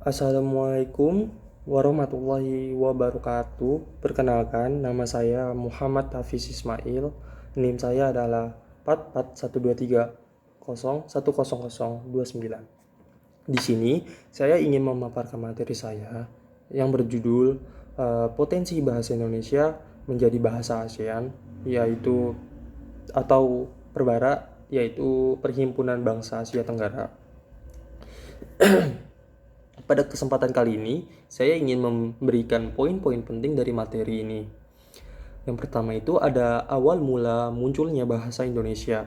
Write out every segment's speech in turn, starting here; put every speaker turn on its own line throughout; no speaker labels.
Assalamualaikum warahmatullahi wabarakatuh. Perkenalkan, nama saya Muhammad Hafiz Ismail. NIM saya adalah 441230100029. Di sini saya ingin memaparkan materi saya yang berjudul Potensi Bahasa Indonesia menjadi Bahasa ASEAN, yaitu atau Perbara, yaitu Perhimpunan Bangsa Asia Tenggara. Pada kesempatan kali ini, saya ingin memberikan poin-poin penting dari materi ini. Yang pertama itu ada awal mula munculnya bahasa Indonesia.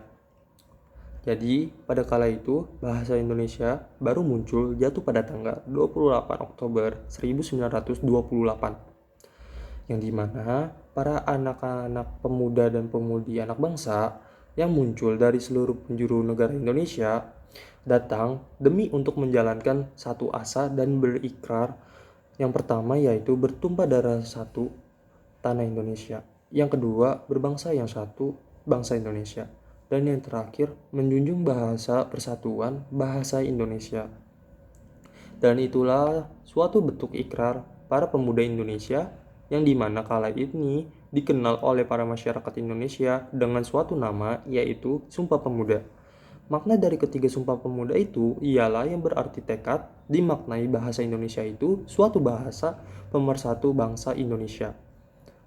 Jadi, pada kala itu, bahasa Indonesia baru muncul jatuh pada tanggal 28 Oktober 1928. Yang dimana para anak-anak pemuda dan pemudi anak bangsa yang muncul dari seluruh penjuru negara Indonesia datang demi untuk menjalankan satu asa dan berikrar. Yang pertama yaitu bertumpah darah satu, tanah Indonesia. Yang kedua, berbangsa yang satu, bangsa Indonesia. Dan yang terakhir, menjunjung bahasa persatuan, bahasa Indonesia. Dan itulah suatu bentuk ikrar para pemuda Indonesia yang dimana kala ini dikenal oleh para masyarakat Indonesia dengan suatu nama yaitu Sumpah Pemuda. Makna dari ketiga Sumpah Pemuda itu ialah yang berarti tekad, dimaknai bahasa Indonesia itu suatu bahasa pemersatu bangsa Indonesia.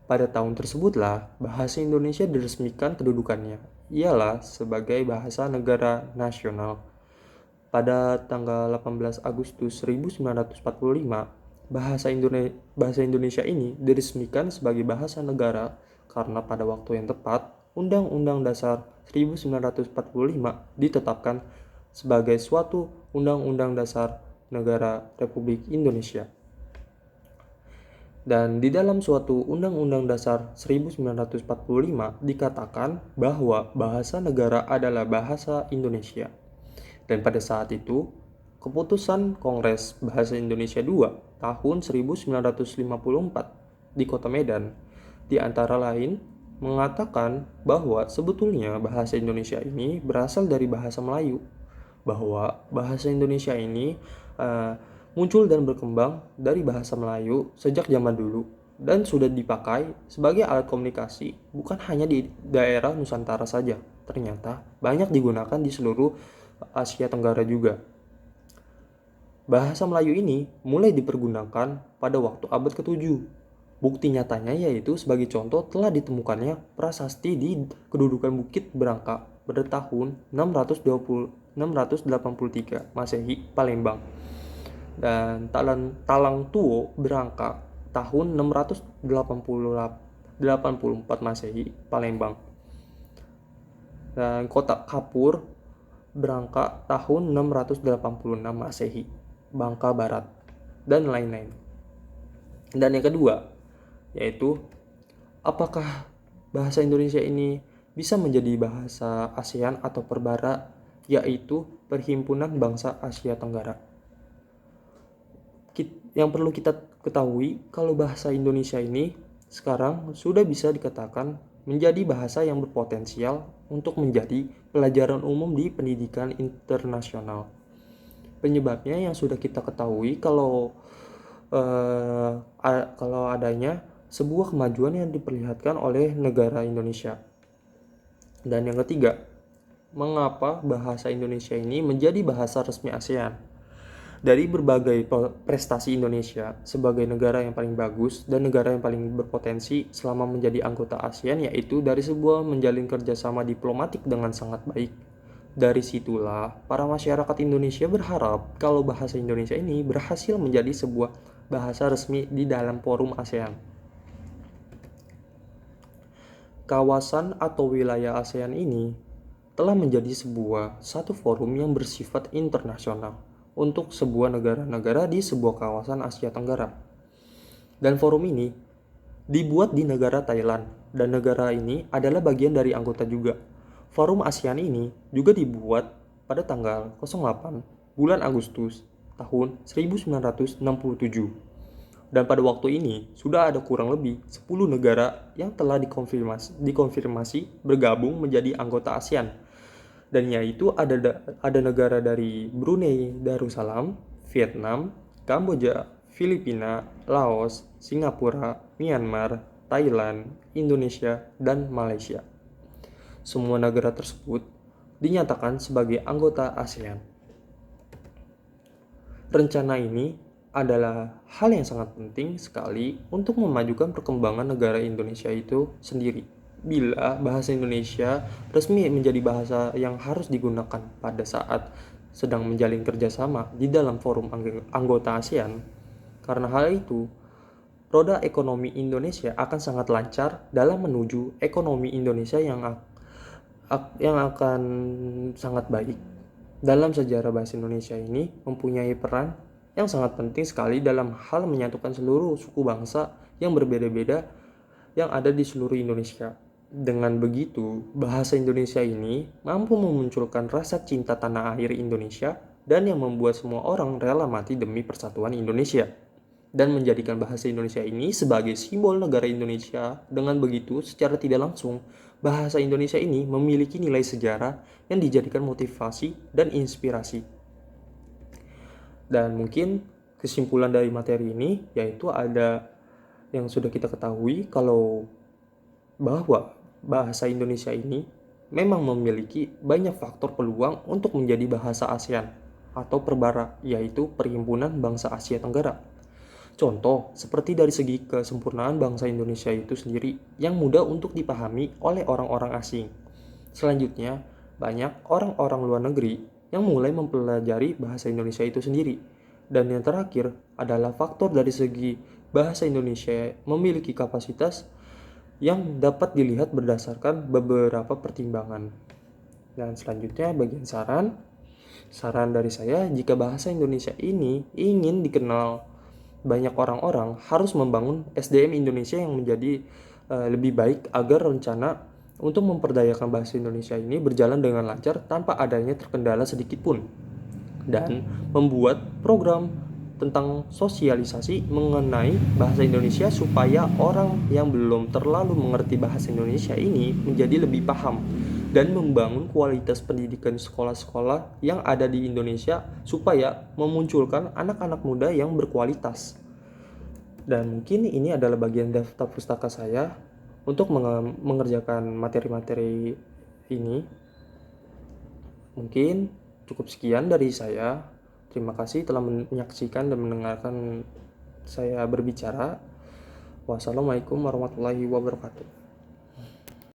Pada tahun tersebutlah bahasa Indonesia diresmikan kedudukannya, ialah sebagai bahasa negara nasional. Pada tanggal 18 Agustus 1945, bahasa Indonesia ini diresmikan sebagai bahasa negara karena pada waktu yang tepat Undang-Undang Dasar 1945 ditetapkan sebagai suatu Undang-Undang Dasar Negara Republik Indonesia. Dan di dalam suatu Undang-Undang Dasar 1945 dikatakan bahwa bahasa negara adalah bahasa Indonesia. Dan pada saat itu, keputusan Kongres Bahasa Indonesia II tahun 1954 di Kota Medan di antara lain mengatakan bahwa sebetulnya bahasa Indonesia ini berasal dari bahasa Melayu, bahwa bahasa Indonesia ini muncul dan berkembang dari bahasa Melayu sejak zaman dulu dan sudah dipakai sebagai alat komunikasi bukan hanya di daerah Nusantara saja, ternyata banyak digunakan di seluruh Asia Tenggara juga. Bahasa Melayu ini mulai dipergunakan pada waktu abad ke-7. Bukti nyatanya yaitu sebagai contoh telah ditemukannya prasasti di kedudukan Bukit Berangka pada tahun 683 Masehi Palembang dan Talang Tuo Berangka tahun 684 Masehi Palembang dan Kota Kapur Berangka tahun 686 Masehi Bangka Barat dan lain-lain. Dan yang kedua yaitu apakah bahasa Indonesia ini bisa menjadi bahasa ASEAN atau Perbara, yaitu Perhimpunan Bangsa Asia Tenggara. Yang perlu kita ketahui kalau bahasa Indonesia ini sekarang sudah bisa dikatakan menjadi bahasa yang berpotensial untuk menjadi pelajaran umum di pendidikan internasional. Penyebabnya yang sudah kita ketahui kalau adanya sebuah kemajuan yang diperlihatkan oleh negara Indonesia. Dan yang ketiga, mengapa bahasa Indonesia ini menjadi bahasa resmi ASEAN? Dari berbagai prestasi Indonesia sebagai negara yang paling bagus dan negara yang paling berpotensi selama menjadi anggota ASEAN, yaitu dari sebuah menjalin kerjasama diplomatik dengan sangat baik. Dari situlah para masyarakat Indonesia berharap kalau bahasa Indonesia ini berhasil menjadi sebuah bahasa resmi di dalam forum ASEAN. Kawasan atau wilayah ASEAN ini telah menjadi satu forum yang bersifat internasional untuk sebuah negara-negara di sebuah kawasan Asia Tenggara. Dan forum ini dibuat di negara Thailand dan negara ini adalah bagian dari anggota juga. Forum ASEAN ini juga dibuat pada tanggal 08 bulan Agustus tahun 1967. Dan pada waktu ini sudah ada kurang lebih 10 negara yang telah dikonfirmasi bergabung menjadi anggota ASEAN. Dan yaitu ada negara dari Brunei Darussalam, Vietnam, Kamboja, Filipina, Laos, Singapura, Myanmar, Thailand, Indonesia, dan Malaysia. Semua negara tersebut dinyatakan sebagai anggota ASEAN. Rencana ini adalah hal yang sangat penting sekali untuk memajukan perkembangan negara Indonesia itu sendiri. Bila bahasa Indonesia resmi menjadi bahasa yang harus digunakan pada saat sedang menjalin kerjasama di dalam forum anggota ASEAN, karena hal itu, roda ekonomi Indonesia akan sangat lancar dalam menuju ekonomi Indonesia yang akan sangat baik. Dalam sejarah bahasa Indonesia ini mempunyai peran yang sangat penting sekali dalam hal menyatukan seluruh suku bangsa yang berbeda-beda yang ada di seluruh Indonesia. Dengan begitu, bahasa Indonesia ini mampu memunculkan rasa cinta tanah air Indonesia dan yang membuat semua orang rela mati demi persatuan Indonesia. Dan menjadikan bahasa Indonesia ini sebagai simbol negara Indonesia. Dengan begitu, secara tidak langsung, bahasa Indonesia ini memiliki nilai sejarah yang dijadikan motivasi dan inspirasi. Dan mungkin kesimpulan dari materi ini yaitu ada yang sudah kita ketahui kalau bahwa bahasa Indonesia ini memang memiliki banyak faktor peluang untuk menjadi bahasa ASEAN atau perbara, yaitu Perhimpunan Bangsa Asia Tenggara. Contoh, seperti dari segi kesempurnaan bangsa Indonesia itu sendiri yang mudah untuk dipahami oleh orang-orang asing. Selanjutnya, banyak orang-orang luar negeri yang mulai mempelajari bahasa Indonesia itu sendiri. Dan yang terakhir adalah faktor dari segi bahasa Indonesia memiliki kapasitas yang dapat dilihat berdasarkan beberapa pertimbangan. Dan selanjutnya bagian saran. Saran dari saya, jika bahasa Indonesia ini ingin dikenal banyak orang-orang, harus membangun SDM Indonesia yang menjadi lebih baik agar rencana untuk memperdayakan bahasa Indonesia ini berjalan dengan lancar tanpa adanya terkendala sedikit pun. Dan membuat program tentang sosialisasi mengenai bahasa Indonesia supaya orang yang belum terlalu mengerti bahasa Indonesia ini menjadi lebih paham dan membangun kualitas pendidikan sekolah-sekolah yang ada di Indonesia supaya memunculkan anak-anak muda yang berkualitas. Dan mungkin ini adalah bagian daftar pustaka saya untuk mengerjakan materi-materi ini. Mungkin cukup sekian dari saya. Terima kasih telah menyaksikan dan mendengarkan saya berbicara. Wassalamualaikum warahmatullahi wabarakatuh.